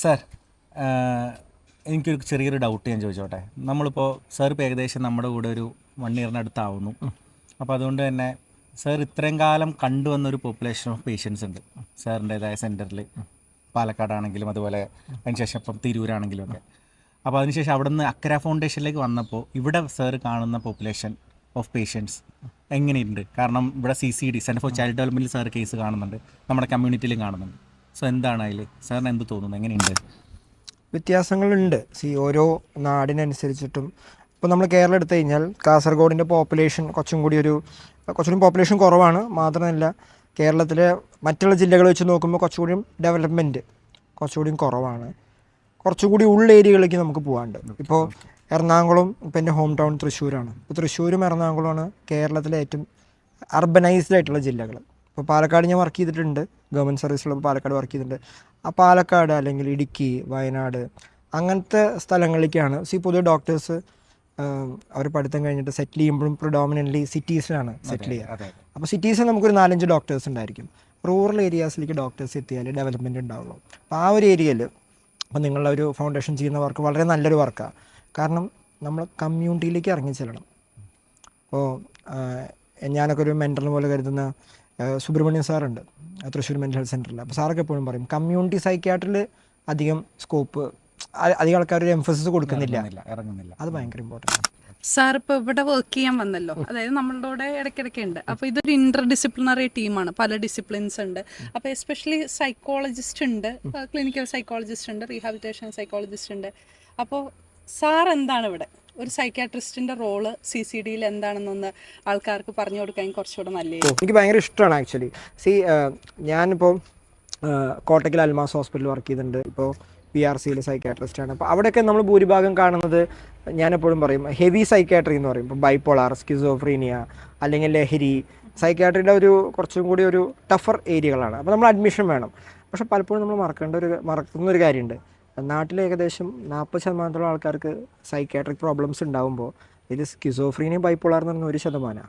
Sir, എനിക്കൊരു ചെറിയൊരു doubt ഞാൻ ചോദിച്ചോട്ടെ. നമ്മളിപ്പോൾ സാർ ഇപ്പോൾ ഏകദേശം നമ്മുടെ കൂടെ ഒരു 1 ഇയറിനടുത്താവുന്നു. അപ്പോൾ അതുകൊണ്ട് തന്നെ സാർ ഇത്രയും കാലം കണ്ടുവന്നൊരു പോപ്പുലേഷൻ ഓഫ് പേഷ്യൻസ് ഉണ്ട് സാറിൻ്റേതായ സെൻറ്ററിൽ. പാലക്കാടാണെങ്കിലും അതുപോലെ അതിനുശേഷം ഇപ്പം തിരൂരാണെങ്കിലും ഒക്കെ. അപ്പോൾ അതിനുശേഷം അവിടെ നിന്ന് അക്കര ഫൗണ്ടേഷനിലേക്ക് വന്നപ്പോൾ ഇവിടെ സാർ കാണുന്ന പോപ്പുലേഷൻ ഓഫ് പേഷ്യൻസ് എങ്ങനെയുണ്ട്? കാരണം ഇവിടെ CCD, സെൻറ്റർ ഫോർ ചൈൽഡ് ഡെവലപ്മെൻറ്റിൽ സാർ കേസ് കാണുന്നുണ്ട്, നമ്മുടെ കമ്മ്യൂണിറ്റിയിലും കാണുന്നുണ്ട്. സോ എന്താണ് അതിൽ സാറിന് എന്ത് തോന്നുന്നു, എങ്ങനെയുണ്ട്? വ്യത്യാസങ്ങളുണ്ട്. ഓരോ നാടിനനുസരിച്ചിട്ടും ഇപ്പോൾ നമ്മൾ കേരളം എടുത്തു കഴിഞ്ഞാൽ കാസർഗോഡിൻ്റെ പോപ്പുലേഷൻ കുറച്ചുകൂടി പോപ്പുലേഷൻ കുറവാണ്. മാത്രമല്ല കേരളത്തിലെ മറ്റുള്ള ജില്ലകൾ വെച്ച് നോക്കുമ്പോൾ കുറച്ചുകൂടിയും ഡെവലപ്മെൻറ്റ് കുറച്ചുകൂടിയും കുറവാണ്. കുറച്ചുകൂടി ഉള്ള ഏരിയകളിലേക്ക് നമുക്ക് പോകാണ്ട്. ഇപ്പോൾ എറണാകുളം, ഇപ്പോൾ എൻ്റെ ഹോം ടൗൺ തൃശ്ശൂരാണ്. ഇപ്പോൾ തൃശ്ശൂരും എറണാകുളമാണ് കേരളത്തിലെ ഏറ്റവും അർബനൈസ്ഡ് ആയിട്ടുള്ള ജില്ലകൾ. ഇപ്പോൾ പാലക്കാട് ഞാൻ വർക്ക് ചെയ്തിട്ടുണ്ട്, ഗവൺമെൻറ് സർവീസിലുള്ള പാലക്കാട് വർക്ക് ചെയ്തിട്ടുണ്ട്. ആ പാലക്കാട് അല്ലെങ്കിൽ ഇടുക്കി, വയനാട് അങ്ങനത്തെ സ്ഥലങ്ങളിലേക്കാണ് പൊതുവെ ഡോക്ടേഴ്സ് അവർ പഠിത്തം കഴിഞ്ഞിട്ട് സെറ്റിൽ ചെയ്യുമ്പോഴും പ്രിഡോമിനൻ്റ്ലി സിറ്റീസിലാണ് സെറ്റിൽ ചെയ്യുക. അപ്പോൾ സിറ്റീസിൽ നമുക്കൊരു 4-5 ഡോക്ടേഴ്സ് ഉണ്ടായിരിക്കും. റൂറൽ ഏരിയാസിലേക്ക് ഡോക്ടേഴ്സ് എത്തിയാൽ ഡെവലപ്മെൻറ്റ് ഉണ്ടാവുള്ളൂ. അപ്പോൾ ആ ഒരു ഏരിയയിൽ അപ്പോൾ നിങ്ങളുടെ ഒരു ഫൗണ്ടേഷൻ ചെയ്യുന്ന വർക്ക് വളരെ നല്ലൊരു വർക്കാണ്. കാരണം നമ്മൾ കമ്മ്യൂണിറ്റിയിലേക്ക് ഇറങ്ങി ചെല്ലണം. അപ്പോൾ ഞാനൊക്കെ ഒരു മെൻറ്ററിനെ പോലെ കരുതുന്ന സുബ്രഹ്മണ്യൻ സാറുണ്ട് തൃശ്ശൂർ മെൻ്റൽ ഹെൽത്ത് സെൻ്ററിൽ. അപ്പോൾ സാറൊക്കെ എപ്പോഴും പറയും കമ്മ്യൂണിറ്റി സൈക്യാട്രിയിൽ അധികം സ്കോപ്പ്, അധികം ആൾക്കാർ ഒരു എംഫസിസ് കൊടുക്കുന്നില്ല, ഇറങ്ങുന്നില്ല. അത് ഭയങ്കര ഇമ്പോർട്ടൻ്റ് ആണ്. സാർ ഇപ്പോൾ ഇവിടെ വർക്ക് ചെയ്യാൻ വന്നല്ലോ, അതായത് നമ്മളുടെ കൂടെ ഇടയ്ക്കിടയ്ക്ക് ഉണ്ട്. അപ്പോൾ ഇതൊരു ഇൻ്റർ ഡിസിപ്ലിനറി ടീമാണ്, പല ഡിസിപ്ലിൻസ് ഉണ്ട്. അപ്പോൾ എസ്പെഷ്യലി സൈക്കോളജിസ്റ്റ് ഉണ്ട്, ക്ലിനിക്കൽ സൈക്കോളജിസ്റ്റ് ഉണ്ട്, റീഹാബിലിറ്റേഷൻ സൈക്കോളജിസ്റ്റ് ഉണ്ട്. അപ്പോൾ സാർ എന്താണ് ഇവിടെ ഒരു സൈക്യാട്രിസ്റ്റിൻ്റെ റോള് CCDയിൽ എന്താണെന്നൊന്ന് ആൾക്കാർക്ക് പറഞ്ഞു കൊടുക്കാൻ കുറച്ചുകൂടെ നല്ലത്. എനിക്ക് ഭയങ്കര ഇഷ്ടമാണ് ആക്ച്വലി. ഞാനിപ്പോൾ കോട്ടക്കൽ അൽമാസ് ഹോസ്പിറ്റലിൽ വർക്ക് ചെയ്തിട്ടുണ്ട്. ഇപ്പോൾ PRCയിൽ സൈക്യാട്രിസ്റ്റാണ്. അപ്പോൾ അവിടെയൊക്കെ നമ്മൾ ഭൂരിഭാഗം കാണുന്നത്, ഞാനെപ്പോഴും പറയും ഹെവി സൈക്യാട്രി എന്ന് പറയും. ഇപ്പോൾ ബൈപ്പോളാർ, സ്കിസോഫ്രീനിയ അല്ലെങ്കിൽ ലഹരി, സൈക്യാട്രിയുടെ ഒരു കുറച്ചും കൂടി ഒരു ടഫർ ഏരിയകളാണ്. അപ്പോൾ നമ്മൾ അഡ്മിഷൻ വേണം. പക്ഷേ പലപ്പോഴും നമ്മൾ മറക്കുന്നൊരു കാര്യമുണ്ട്. നാട്ടിൽ ഏകദേശം 40% ആൾക്കാർക്ക് സൈക്യാട്രിക് പ്രോബ്ലംസ് ഉണ്ടാകുമ്പോൾ ഇതിൽ സ്കിസോഫ്രീനിയ, ബൈപ്പോളാർ എന്ന് പറഞ്ഞാൽ 1%.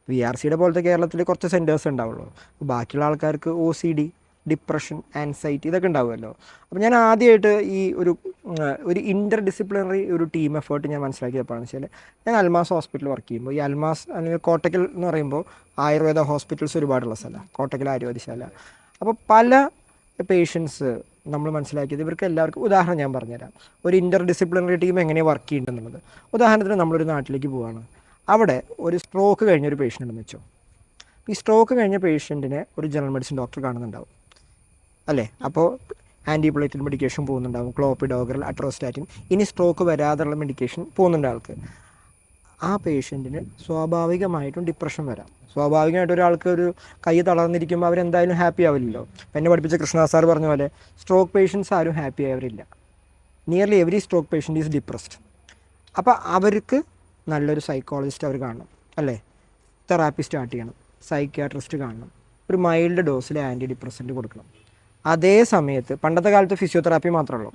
VRCയുടെ പോലത്തെ കേരളത്തിൽ കുറച്ച് സെൻറ്റേഴ്സ് ഉണ്ടാവുള്ളൂ. ബാക്കിയുള്ള ആൾക്കാർക്ക് OCD, ഡിപ്രഷൻ, ആൻസൈറ്റി ഇതൊക്കെ ഉണ്ടാവുമല്ലോ. അപ്പോൾ ഞാൻ ആദ്യമായിട്ട് ഈ ഒരു ഇൻ്റർ ഡിസിപ്ലിനറി ഒരു ടീം എഫേർട്ട് ഞാൻ മനസ്സിലാക്കിയപ്പോഴാണെന്ന് വെച്ചാൽ, ഞാൻ അൽമാസ് ഹോസ്പിറ്റലിൽ വർക്ക് ചെയ്യുമ്പോൾ, ഈ അൽമാസ് അല്ലെങ്കിൽ കോട്ടക്കൽ എന്ന് പറയുമ്പോൾ ആയുർവേദ ഹോസ്പിറ്റൽസ് ഒരുപാടുള്ള സ്ഥലമാണ് കോട്ടക്കൽ ആയുർവേദശാല. അപ്പോൾ പല പേഷ്യൻസ് നമ്മൾ മനസ്സിലാക്കിയത്, ഇവർക്ക് എല്ലാവർക്കും ഉദാഹരണം ഞാൻ പറഞ്ഞുതരാം, ഒരു ഇൻ്റർ ഡിസിപ്ലിനറി ടീം എങ്ങനെയാണ് വർക്ക് ചെയ്യുന്നുള്ളത്. ഉദാഹരണത്തിന് നമ്മളൊരു നാട്ടിലേക്ക് പോവുകയാണ്, അവിടെ ഒരു സ്ട്രോക്ക് കഴിഞ്ഞൊരു പേഷ്യൻ്റ് ഉണ്ടെന്ന് വെച്ചോ. ഈ സ്ട്രോക്ക് കഴിഞ്ഞ പേഷ്യൻറ്റിനെ ഒരു ജനറൽ മെഡിസിൻ ഡോക്ടർ കാണുന്നുണ്ടാവും അല്ലേ. അപ്പോൾ ആൻറ്റിപ്ലേറ്റഡ് മെഡിക്കേഷൻ പോകുന്നുണ്ടാവും, ക്ലോപ്പിഡോഗ്രൽ, അട്രോസ്റ്റാറ്റിൻ. ഇനി സ്ട്രോക്ക് വരാതുള്ള മെഡിക്കേഷൻ പോകുന്നുണ്ട് ആൾക്ക്. ആ പേഷ്യൻറ്റിന് സ്വാഭാവികമായിട്ടും ഡിപ്രഷൻ വരാം. സ്വാഭാവികമായിട്ട് ഒരാൾക്ക് ഒരു കൈ തളർന്നിരിക്കുമ്പോൾ അവരെന്തായാലും ഹാപ്പി ആവില്ലല്ലോ. എന്നെ പഠിപ്പിച്ച കൃഷ്ണദാസ് സാർ പറഞ്ഞ പോലെ സ്ട്രോക്ക് പേഷ്യൻസ് ആരും ഹാപ്പി ആയവരില്ല. Nearly every stroke patient is depressed. അപ്പോൾ അവർക്ക് നല്ലൊരു സൈക്കോളജിസ്റ്റ് അവർ കാണണം അല്ലേ, തെറാപ്പി സ്റ്റാർട്ട് ചെയ്യണം, സൈക്യാട്രിസ്റ്റ് കാണണം, ഒരു മൈൽഡ് ഡോസിൽ ആൻറ്റി ഡിപ്രസൻറ്റ് കൊടുക്കണം. അതേ സമയത്ത് പണ്ടത്തെ കാലത്ത് ഫിസിയോതെറാപ്പി മാത്രമേ ഉള്ളൂ,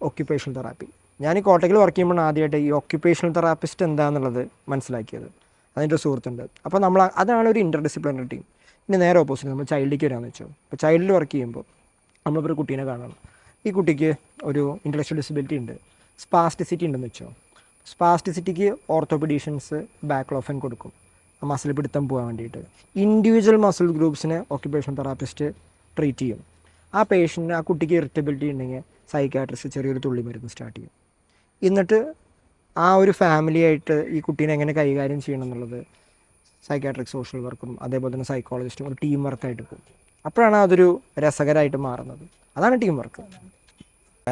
ഒക്യുപ്പേഷണൽ തെറാപ്പി. ഞാൻ ഈ കോട്ടയ്ക്കിൽ വർക്ക് ചെയ്യുമ്പോൾ ആദ്യമായിട്ട് ഈ ഒക്യുപ്പേഷണൽ തെറാപ്പിസ്റ്റ് എന്താണെന്നുള്ളത് മനസ്സിലാക്കിയത്. അതിൻ്റെ സുഹൃത്തുണ്ട്. അപ്പോൾ അതാണ് ഒരു ഇൻ്റർ ഡിസിപ്ലിനറി ടീം. ഇനി നേരെ ഓപ്പോസിറ്റ് നമ്മൾ ചൈൽഡിലേക്ക് വരാമെന്ന് വെച്ചോ. ഇപ്പോൾ ചൈൽഡിൽ വർക്ക് ചെയ്യുമ്പോൾ നമ്മളിപ്പോൾ ഒരു കുട്ടീനെ കാണണം. ഈ കുട്ടിക്ക് ഒരു ഇൻ്റലക്ച്വൽ ഡിസബിലിറ്റി ഉണ്ട്, സ്പാസ്റ്റിസിറ്റി ഉണ്ടെന്ന് വെച്ചോ. സ്പാസ്റ്റിസിറ്റിക്ക് ഓർത്തോപെഡീഷ്യൻസ് ബാക്ലോഫൻ കൊടുക്കും, ആ മസിൽ പിടുത്തം പോകാൻ വേണ്ടിയിട്ട്. ഇൻഡിവിജ്വൽ മസിൽ ഗ്രൂപ്പ്സിനെ ഒക്യുപ്പേഷണൽ തെറാപ്പിസ്റ്റ് ട്രീറ്റ് ചെയ്യും. ആ പേഷ്യൻറ്റിന്, ആ കുട്ടിക്ക് ഇറിറ്റബിലിറ്റി ഉണ്ടെങ്കിൽ സൈക്യാട്രിസ്റ്റ് ചെറിയൊരു തുള്ളി മരുന്ന് സ്റ്റാർട്ട് ചെയ്യും. എന്നിട്ട് ആ ഒരു ഫാമിലിയായിട്ട് ഈ കുട്ടീനെ എങ്ങനെ കൈകാര്യം ചെയ്യണം എന്നുള്ളത് സൈക്യാട്രിക് സോഷ്യൽ വർക്കും അതേപോലെ തന്നെ സൈക്കോളജിസ്റ്റും ഒരു ടീം വർക്കായിട്ട് പോകും. അപ്പോഴാണ് അതൊരു രസകരമായിട്ട് മാറുന്നത്. അതാണ് ടീം വർക്ക്.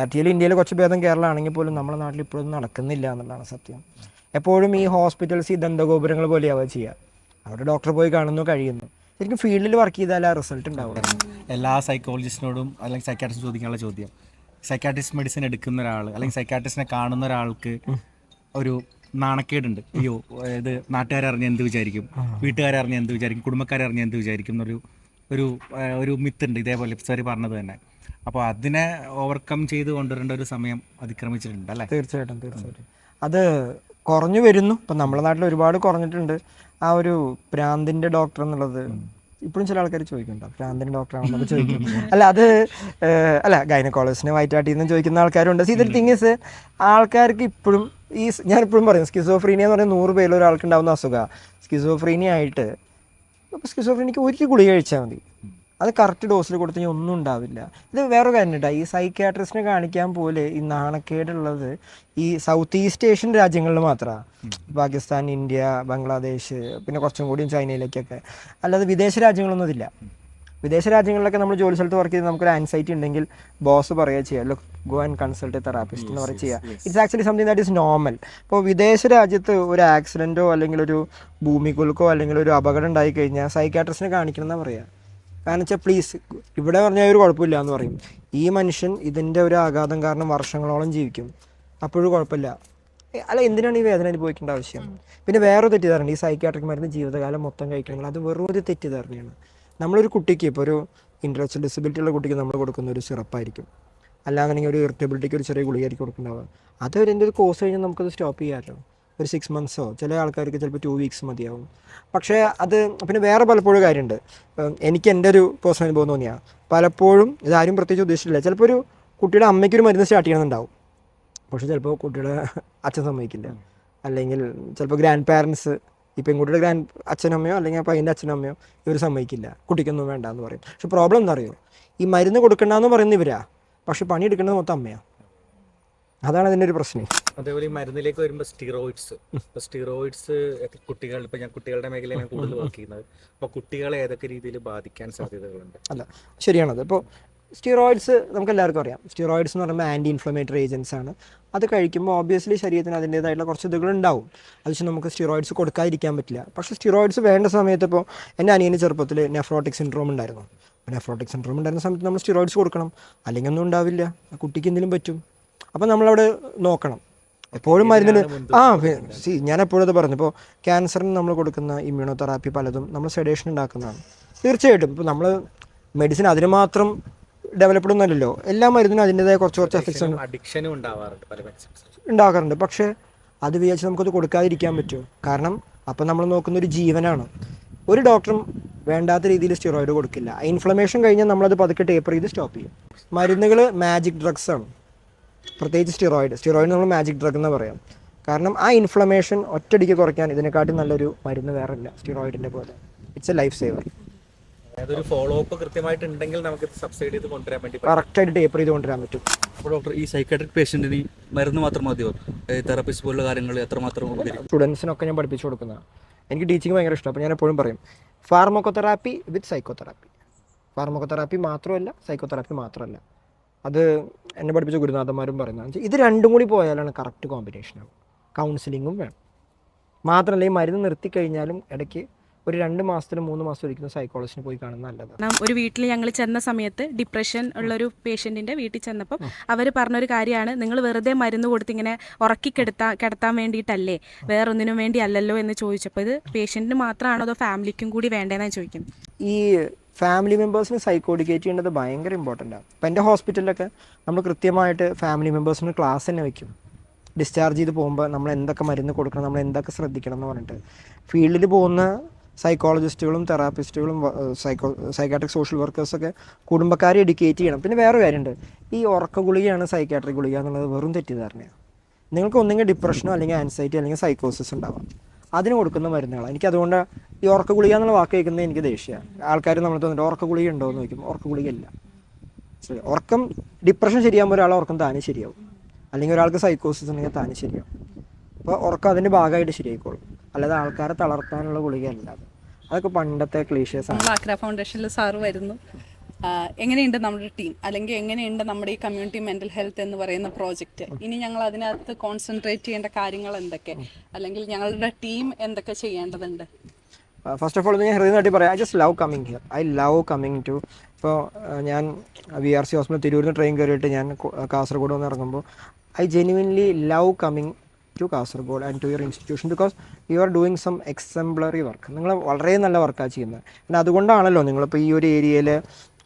ആക്ച്വലി ഇന്ത്യയിൽ കുറച്ച് ഭേദം കേരളം ആണെങ്കിൽ പോലും നമ്മുടെ നാട്ടിൽ ഇപ്പോഴൊന്നും നടക്കുന്നില്ല എന്നുള്ളതാണ് സത്യം. എപ്പോഴും ഈ ഹോസ്പിറ്റൽസ് ഈ ദന്തഗോപുരങ്ങൾ പോലെയാവുക ചെയ്യുക. അവിടെ ഡോക്ടർ പോയി കാണുന്നു, കഴിയുന്നു. ശരിക്കും ഫീൽഡിൽ വർക്ക് ചെയ്താൽ ആ റിസൾട്ട് ഉണ്ടാവുക. എല്ലാ സൈക്കോളജിസ്റ്റിനോടും അല്ലെങ്കിൽ സൈക്കാട്രിസ്റ്റ് ചോദിക്കാനുള്ള ചോദ്യം, സൈക്കാട്രിസ്റ്റ് മെഡിസിൻ എടുക്കുന്ന ഒരാൾ അല്ലെങ്കിൽ സൈക്കാട്രിസ്റ്റിനെ കാണുന്ന ഒരാൾക്ക് ഒരു നാണക്കേടുണ്ട്. അയ്യോ, ഇത് നാട്ടുകാരറിഞ്ഞ എന്ത് വിചാരിക്കും, വീട്ടുകാരറിഞ്ഞ എന്ത് വിചാരിക്കും, കുടുംബക്കാരറിഞ്ഞ എന്ത് വിചാരിക്കും എന്നൊരു ഒരു മിത്തുണ്ട്. ഇതേപോലെ സാറി പറഞ്ഞത് തന്നെ. അപ്പോൾ അതിനെ ഓവർകം ചെയ്ത് കൊണ്ടുവരേണ്ട ഒരു സമയം അതിക്രമിച്ചിട്ടുണ്ട് അല്ലേ? തീർച്ചയായിട്ടും. അത് കുറഞ്ഞു വരുന്നു. ഇപ്പം നമ്മുടെ നാട്ടിൽ ഒരുപാട് കുറഞ്ഞിട്ടുണ്ട്. ആ ഒരു പ്രാന്തിൻ്റെ ഡോക്ടർ എന്നുള്ളത് ഇപ്പോഴും ചില ആൾക്കാർ ചോദിക്കുന്നുണ്ടോ ഭ്രാന്തൻ ഡോക്ടറാണെന്നൊക്കെ ചോദിക്കും. അല്ല അത് അല്ല ഗൈനക്കോളജിസ്റ്റിനെ വയറ്റാട്ടിൽ നിന്ന് ചോദിക്കുന്ന ആൾക്കാരുണ്ട്. സീ ഇതൊരു തിങ് ഇസ് ആൾക്കാർക്ക് ഇപ്പോഴും ഞാനിപ്പോഴും പറയും സ്കിസോഫ്രീനിയ എന്ന് പറയുന്നത് 100 പേരിൽ ഒരാൾക്ക് ഉണ്ടാകുന്ന അസുഖമാണ്. സ്കിസോഫ്രീനിയ ആയിട്ട് അപ്പോൾ സ്കിസോഫ്രീനിക്ക് ഒരു ഗുളിക കഴിച്ചാൽ മതി, അത് കറക്റ്റ് ഡോസിൽ കൊടുത്തു കഴിഞ്ഞാൽ ഒന്നും ഉണ്ടാവില്ല. ഇത് വേറെ കാര്യം കേട്ടോ, ഈ സൈക്യാട്രിസ്റ്റിനെ കാണിക്കാൻ പോലെ ഈ നാണക്കേടുള്ളത് ഈ സൗത്ത് ഈസ്റ്റ് ഏഷ്യൻ രാജ്യങ്ങളിൽ മാത്രമാണ്. പാകിസ്ഥാൻ, ഇന്ത്യ, ബംഗ്ലാദേശ്, പിന്നെ കുറച്ചും കൂടിയും ചൈനയിലേക്കൊക്കെ. അല്ലാതെ വിദേശ രാജ്യങ്ങളൊന്നും ഇതില്ല. വിദേശ രാജ്യങ്ങളിലൊക്കെ നമ്മൾ ജോലി സ്ഥലത്ത് വർക്ക് ചെയ്ത് നമുക്കൊരു ആൻസൈറ്റി ഉണ്ടെങ്കിൽ ബോസ് പറയുക ചെയ്യുക, ഗോ ആൻഡ് കൺസൾട്ട് തെറാപ്പിസ്റ്റ് എന്ന് പറയുക ചെയ്യുക. It's actually something that is normal. ഇപ്പോൾ വിദേശ രാജ്യത്ത് ഒരു ആക്സിഡൻറ്റോ അല്ലെങ്കിൽ ഒരു ഭൂമികുലുക്കോ അല്ലെങ്കിൽ ഒരു അപകടം ഉണ്ടായി കഴിഞ്ഞാൽ സൈക്യാട്രിസ്റ്റിനെ കാണിക്കണം എന്നാണ് പറയുക. കാരണം വെച്ചാൽ പ്ലീസ് ഇവിടെ പറഞ്ഞാൽ ഒരു കുഴപ്പമില്ല എന്ന് പറയും. ഈ മനുഷ്യൻ ഇതിൻ്റെ ഒരു ആഘാതം കാരണം വർഷങ്ങളോളം ജീവിക്കും, അപ്പോഴും കുഴപ്പമില്ല. അല്ല എന്തിനാണ് ഈ വേദന അനുഭവിക്കേണ്ട ആവശ്യം? പിന്നെ വേറെ തെറ്റിദ്ധാരണ, ഈ സൈക്യാട്രിക് മരുന്ന് ജീവിതകാലം മൊത്തം കഴിക്കണമെങ്കിൽ അത് വെറും ഒരു തെറ്റിദ്ധാരണയാണ്. നമ്മളൊരു കുട്ടിക്ക് ഇപ്പോൾ ഒരു ഇൻ്റലക്ച്വൽ ഡിസബിലിറ്റി ഉള്ള കുട്ടിക്ക് നമ്മൾ കൊടുക്കുന്ന ഒരു സിറപ്പായിരിക്കും, അല്ലാന്നുണ്ടെങ്കിൽ ഒരു ഇറിറ്റബിലിറ്റിക്ക് ഒരു ചെറിയ ഗുളികയായിരിക്കും കൊടുക്കുന്നുണ്ടാവുക. അത് എൻ്റെ ഒരു കോഴ്സ് കഴിഞ്ഞാൽ നമുക്കത് സ്റ്റോപ്പ് ചെയ്യാമല്ലോ. ഒരു 6 monthsോ ചില ആൾക്കാർക്ക് ചിലപ്പോൾ 2 weeks മതിയാവും. പക്ഷേ അത് പിന്നെ വേറെ പലപ്പോഴും കാര്യമുണ്ട്. എനിക്ക് എൻ്റെ ഒരു പേഴ്സണൽ അനുഭവം തോന്നിയാൽ പലപ്പോഴും ഇതാരും പ്രത്യേകിച്ച് ഉദ്ദേശിച്ചില്ല, ചിലപ്പോൾ ഒരു കുട്ടിയുടെ അമ്മയ്ക്കൊരു മരുന്ന് സ്റ്റാർട്ട് ചെയ്യണമെന്നുണ്ടാവും, പക്ഷേ ചിലപ്പോൾ കുട്ടിയുടെ അച്ഛൻ സമ്മതിക്കില്ല. അല്ലെങ്കിൽ ചിലപ്പോൾ ഗ്രാൻഡ് പാരൻസ്, ഈ പെൺകുട്ടിയുടെ അച്ഛനമ്മയോ അല്ലെങ്കിൽ അപ്പോൾ അതിൻ്റെ അച്ഛനമ്മയോ ഇവർ സമ്മതിക്കില്ല, കുട്ടിക്കൊന്നും വേണ്ട എന്ന് പറയും. പക്ഷെ പ്രോബ്ലം എന്താ അറിയോ, ഈ മരുന്ന് കൊടുക്കണ്ടെന്ന് പറയുന്നത് ഇവരാ, പക്ഷെ പണിയെടുക്കേണ്ടത് മൊത്തം അമ്മയാണ്. അതാണ് അതിൻ്റെ ഒരു പ്രശ്നം. അതേപോലെ ഈ മരുന്നിലേക്ക് വരുമ്പോൾ സ്റ്റിറോയിഡ്സ് കുട്ടികൾ, ഇപ്പം ഞാൻ കുട്ടികളുടെ മേഖലയിലാണ് കൂടുതൽ വർക്ക് ചെയ്യുന്നത്, അപ്പോൾ കുട്ടികളെ ഏതൊക്കെ രീതിയിൽ ബാധിക്കാൻ സാധ്യതകളുണ്ട്? അല്ല ശരിയാണത്. ഇപ്പോൾ സ്റ്റിറോയിഡ്സ് നമുക്ക് എല്ലാവർക്കും അറിയാം. സ്റ്റിറോയിഡ്സ് എന്ന് പറയുമ്പോൾ ആൻറ്റി ഇൻഫ്ലമേറ്ററി ഏജൻസ് ആണ്. അത് കഴിക്കുമ്പോൾ ഓബ്വിയസ്ലി ശരീരത്തിന് അതിൻ്റേതായിട്ടുള്ള കുറച്ച് ഇതുകൾ ഉണ്ടാവും. അത് വെച്ച് നമുക്ക് സ്റ്റിറോയിഡ്സ് കൊടുക്കാതിരിക്കാൻ പറ്റില്ല. പക്ഷേ സ്റ്റിറോയിഡ്സ് വേണ്ട സമയത്ത് ഇപ്പോൾ എൻ്റെ അനിയന് ചെറുപ്പത്തിൽ നെഫ്രോട്ടിക് സിൻഡ്രോം ഉണ്ടായിരുന്നു. നെഫ്രോട്ടിക് സിൻഡ്രോം ഉണ്ടായിരുന്ന സമയത്ത് നമ്മൾ സ്റ്റിറോയിഡ്സ് കൊടുക്കണം, അല്ലെങ്കിൽ ഒന്നും ഉണ്ടാവില്ല, കുട്ടിക്ക് എന്തെങ്കിലും പറ്റും. അപ്പോൾ നമ്മളവിടെ നോക്കണം എപ്പോഴും മരുന്നിന്. ഞാൻ എപ്പോഴും അത് പറഞ്ഞു, ഇപ്പോൾ ക്യാൻസറിന് നമ്മൾ കൊടുക്കുന്ന ഇമ്മ്യൂണോതെറാപ്പി പലതും നമ്മൾ സെഡേഷൻ ഉണ്ടാക്കുന്നതാണ്. തീർച്ചയായിട്ടും ഇപ്പോൾ നമ്മൾ മെഡിസിൻ അതിന് മാത്രം ഡെവലപ്ഡ് ഒന്നുമല്ലല്ലോ, എല്ലാ മരുന്നിനും അതിൻ്റെതായ കുറച്ച് എഫക്ട്സ് ഉണ്ടാകാറുണ്ട്. പക്ഷേ അത് വിചാരിച്ച് നമുക്കത് കൊടുക്കാതിരിക്കാൻ പറ്റുമോ? കാരണം അപ്പം നമ്മൾ നോക്കുന്ന ഒരു ജീവനാണ്. ഒരു ഡോക്ടറും വേണ്ടാത്ത രീതിയിൽ സ്റ്റിറോയിഡ് കൊടുക്കില്ല. ഇൻഫ്ലമേഷൻ കഴിഞ്ഞാൽ നമ്മളത് പതുക്കെ ടേപ്പർ ചെയ്ത് സ്റ്റോപ്പ് ചെയ്യും. മരുന്നുകൾ മാജിക് ഡ്രഗ്സ് ആണ്, പ്രത്യേകിച്ച് സ്റ്റിറോയിഡ് നമ്മൾ മാജിക് ഡ്രഗ് എന്ന് പറയാം. കാരണം ആ ഇൻഫ്ലമേഷൻ ഒറ്റയടിക്ക് കുറയ്ക്കാൻ ഇതിനെക്കാട്ടും നല്ലൊരു മരുന്ന് വേറെ ഇല്ല സ്റ്റിറോയിഡിൻ്റെ പോലെ. It's a life saver. അതൊരു ഫോളോ അപ്പ് കൃത്യമായിട്ടുണ്ടെങ്കിൽ നമുക്ക് സബ്സൈഡ് ചെയ്ത് കൊണ്ടുവരാൻ വേണ്ടി കറക്റ്റായിട്ട് ടേപ്പർ ചെയ്ത് കൊണ്ടുവരാൻ പറ്റും. അപ്പോൾ ഡോക്ടർ, ഈ സൈക്കാട്രിക് പേഷ്യൻറ്റിന് മരുന്ന് മാത്രം മതിയോ? തെറാപ്പിസ്റ്റ് പോലുള്ള കാര്യങ്ങൾ എത്രമാത്രം? സ്റ്റുഡൻസിനൊക്കെ ഞാൻ പഠിപ്പിച്ചു കൊടുക്കുന്നതാണ്. എനിക്ക് ടീച്ചിങ് ഭയങ്കര ഇഷ്ടമാണ്. അപ്പോൾ ഞാൻ എപ്പോഴും പറയും ഫാർമക്കോതെറാപ്പി വിത്ത് സൈക്കോതെറാപ്പി. ഫാർമക്കോതെറാപ്പി മാത്രമല്ല, സൈക്കോതെറാപ്പി മാത്രമല്ല. അത് എന്നെ പഠിപ്പിച്ച ഗുരുനാഥന്മാരും പറയുന്നതാണ്. ഇത് രണ്ടും കൂടി പോയാലാണ് കറക്റ്റ് കോമ്പിനേഷനാണ്. കൗൺസിലിങ്ങും വേണം. മാത്രമല്ല ഈ മരുന്ന് നിർത്തിക്കഴിഞ്ഞാലും ഇടയ്ക്ക് ഒരു 2 മാസത്തിലും 3 മാസത്തിലും ഒരിക്കലും സൈക്കോളജിസ്റ്റിനെ പോയി കാണുന്നത് നല്ലതാണ്. ഒരു വീട്ടിൽ ഞങ്ങൾ ചെന്ന സമയത്ത് ഡിപ്രഷൻ ഉള്ളൊരു പേഷ്യൻറ്റിൻ്റെ വീട്ടിൽ ചെന്നപ്പം അവർ പറഞ്ഞൊരു കാര്യമാണ്, നിങ്ങൾ വെറുതെ മരുന്ന് കൊടുത്ത് ഇങ്ങനെ ഉറക്കി കിടത്താൻ വേണ്ടിയിട്ടല്ലേ, വേറൊന്നിനും വേണ്ടി അല്ലല്ലോ എന്ന് ചോദിച്ചപ്പോൾ ഇത് പേഷ്യൻറ്റിന് മാത്രമാണോ അതോ ഫാമിലിക്കും കൂടി വേണ്ടതെന്നാണ് ചോദിക്കുന്നത്. ഈ ഫാമിലി മെമ്പേഴ്സിന് സൈക്കോഡിക്കേറ്റ് ചെയ്യേണ്ടത് ഭയങ്കര ഇമ്പോർട്ടൻ്റ് ആണ്. ഇപ്പം എൻ്റെ ഹോസ്പിറ്റലിലൊക്കെ നമ്മൾ കൃത്യമായിട്ട് ഫാമിലി മെമ്പേഴ്സിന് ക്ലാസ് തന്നെ വയ്ക്കും. ഡിസ്ചാർജ് ചെയ്ത് പോകുമ്പോൾ നമ്മൾ എന്തൊക്കെ മരുന്ന് കൊടുക്കണം, നമ്മൾ എന്തൊക്കെ ശ്രദ്ധിക്കണം എന്ന് പറഞ്ഞിട്ട്. ഫീൽഡിൽ പോകുന്ന സൈക്കോളജിസ്റ്റുകളും തെറാപ്പിസ്റ്റുകളും സൈക്കാട്രിക് സോഷ്യൽ വർക്കേഴ്സൊക്കെ കുടുംബക്കാരെ എഡ്യൂക്കേറ്റ് ചെയ്യണം. പിന്നെ വേറെ കാര്യമുണ്ട്, ഈ ഉറക്ക ഗുളികയാണ് സൈക്കാട്രിക് ഗുളിക എന്നുള്ളത് വെറും തെറ്റിദ്ധാരണയാണ്. നിങ്ങൾക്ക് ഒന്നെങ്കിൽ ഡിപ്രഷനോ അല്ലെങ്കിൽ ആൻസൈറ്റി അല്ലെങ്കിൽ സൈക്കോസിസ് ഉണ്ടാവാം, അതിന് കൊടുക്കുന്ന മരുന്നുകളാണ്. എനിക്ക് അതുകൊണ്ട് ഈ ഉറക്ക ഗുളിക എന്നുള്ള വാക്ക് കേൾക്കുന്നത് എനിക്ക് ദേഷ്യമാണ്. ആൾക്കാർ നമ്മൾ തോന്നുന്നുണ്ട് ഉറക്ക ഗുളിക ഉണ്ടോ എന്ന് ചോദിക്കും. ഉറക്ക ഗുളികയില്ല. ഉറക്കം ഡിപ്രഷൻ ശരിയാകുമ്പോൾ ഒരാൾ ഉറക്കം താനെ ശരിയാവും, അല്ലെങ്കിൽ ഒരാൾക്ക് സൈക്കോസിസ് ഉണ്ടെങ്കിൽ താനെ ശരിയാവും. അപ്പോൾ ഉറക്കം അതിൻ്റെ ഭാഗമായിട്ട് ശരിയായിക്കോളും, അല്ലാതെ ആൾക്കാരെ തളർത്താനുള്ള ഗുളികയല്ല. അതൊക്കെ പണ്ടത്തെ ക്ലീഷേഴ്സ് ആണ്. നമ്മൾ ആക്ര ഫൗണ്ടേഷനിൽ സാറ് വരുന്നു. എങ്ങനെയുണ്ട് നമ്മുടെ ടീം, അല്ലെങ്കിൽ എങ്ങനെയുണ്ട് നമ്മുടെ ഈ കമ്മ്യൂണിറ്റി മെൻ്റൽ ഹെൽത്ത് എന്ന് പറയുന്ന പ്രോജക്റ്റ്? ഇനി ഞങ്ങൾ അതിനകത്ത് കോൺസെൻട്രേറ്റ് ചെയ്യേണ്ട കാര്യങ്ങൾ എന്തൊക്കെ, അല്ലെങ്കിൽ ഞങ്ങളുടെ ടീം എന്തൊക്കെ ചെയ്യേണ്ടതുണ്ട്? ഫസ്റ്റ് ഓഫ് ഓൾ ഞാൻ ഹൃദയം തട്ടി പറയാം, I just love coming here. I love coming to. ഇപ്പോൾ ഞാൻ VRC ഹോസ്പിറ്റൽ തിരൂരിൽ നിന്ന് ട്രെയിൻ കയറിയിട്ട് ഞാൻ കാസർഗോഡ് വന്ന് ഇറങ്ങുമ്പോൾ I genuinely love coming to Kasaragod and to your institution because you are doing some exemplary work. നിങ്ങൾ വളരെ നല്ല വർക്കാണ് ചെയ്യുന്നത്. പിന്നെ അതുകൊണ്ടാണല്ലോ നിങ്ങളിപ്പോൾ ഈ ഒരു ഏരിയയിൽ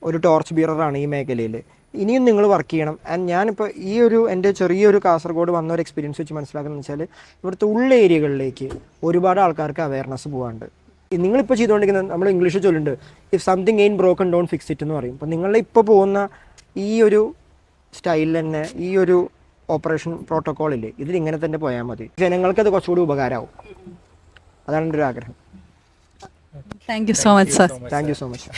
ഒരു ടോർച്ച് ബിയറാണ് ഈ മേഖലയിൽ. ഇനിയും നിങ്ങൾ വർക്ക് ചെയ്യണം. ആൻഡ് ഞാനിപ്പോൾ ഈ ഒരു എൻ്റെ ചെറിയൊരു കാസർഗോഡ് വന്ന ഒരു എക്സ്പീരിയൻസ് വെച്ച് മനസ്സിലാക്കുന്നത് വെച്ചാൽ ഇവിടുത്തെ ഉള്ള ഏരിയകളിലേക്ക് ഒരുപാട് ആൾക്കാർക്ക് അവയർനെസ് പോകാണ്ട്. നിങ്ങളിപ്പോൾ ചെയ്തുകൊണ്ടിരിക്കുന്ന നമ്മൾ ഇംഗ്ലീഷിൽ ചൊല്ലുണ്ട് if something ain't broken don't fix it എന്ന് പറയും. അപ്പോൾ നിങ്ങളുടെ ഇപ്പോൾ പോകുന്ന ഈ ഒരു സ്റ്റൈലിൽ തന്നെ ഈ ഒരു ഓപ്പറേഷൻ പ്രോട്ടോക്കോളില്ലേ ഇതിലിങ്ങനെ തന്നെ പോയാൽ മതി, ജനങ്ങൾക്ക് അത് കുറച്ചുകൂടി ഉപകാരമാവും. അതാണ് എൻ്റെ ഒരു ആഗ്രഹം. Thank you so much sir. Thank you so much.